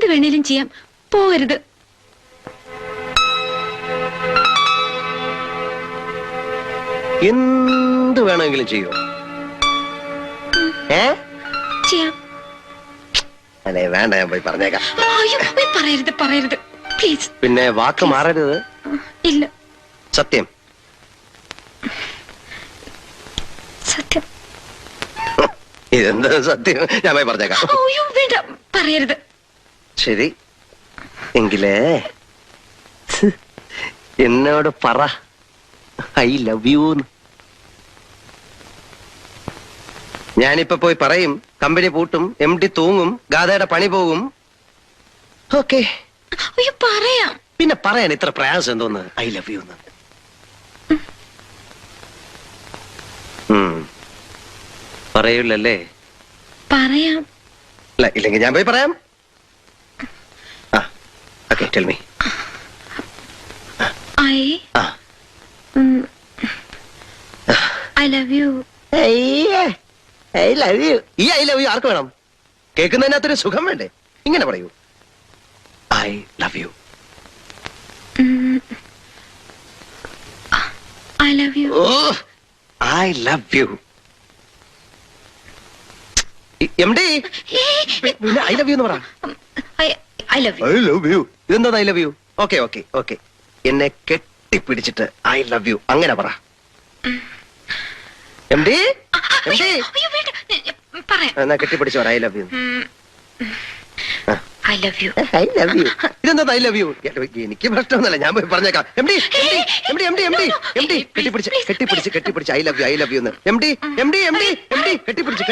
എന്ത് വേണേലും ചെയ്യാം, പോകരുത്. എന്ത് വേണമെങ്കിലും ചെയ്യോ? ചെയ്യാം. അല്ലേ വേണ്ട, ഞാൻ പോയി പറഞ്ഞേക്കാം. അയ്യോ, പറയരുത് പറയരുത് പ്ലീസ്. പിന്നെ വാക്ക് മാറരുത്. ഇല്ല. സത്യം? സത്യം. ഇതെന്താ സത്യം? ഞാൻ പോയി പറഞ്ഞേക്കാം. അയ്യോ വേണ്ട, പറയരുത്. ശരി എങ്കിലേ എന്നോട് പറ, ഐ ലവ് യു. ഞാനിപ്പോ പോയി പറയും, കമ്പനി പൂട്ടും, MD തൂങ്ങും, ഗാഥയുടെ പണി പോകും. ഓക്കെ. അയ്യോ പറയാം. പിന്നെ പറയാൻ ഇത്ര പ്രയാസം എന്തോന്ന്? I love you. പറയൂലല്ലേ? പറയാം. അല്ല, ഇല്ലെങ്കിൽ ഞാൻ പോയി പറയാം. Okay, tell me. I love you. I love you. ഈ ഐ ലവ് യു ആർക്ക് വേണം? കേൾക്കുന്നതിനകത്തൊരു സുഖം വേണ്ടേ? ഇങ്ങനെ പറയൂ, I love you. I love you. I love you. MD പിന്നെ ഐ ലവ് യു എന്ന് പറ. I love you. I love you. ഇതെന്താ I love you? Okay okay okay. എന്നെ കെട്ടിപ്പിടിച്ചിട്ട് ഐ ലവ് യു അങ്ങനെ പറ. MD എന്നാ കെട്ടിപ്പിടിച്ചു പറ I love you. I love you. I love you. ഇതെന്താ ഐ ലവ് യു? എനിക്ക് പ്രശ്നമൊന്നുമല്ല, ഞാൻ പോയി പറഞ്ഞേക്കാം. MD കെട്ടിപ്പിടിച്ച് I love U I love you എന്ന്. MD കെട്ടിപ്പിടിച്ച്.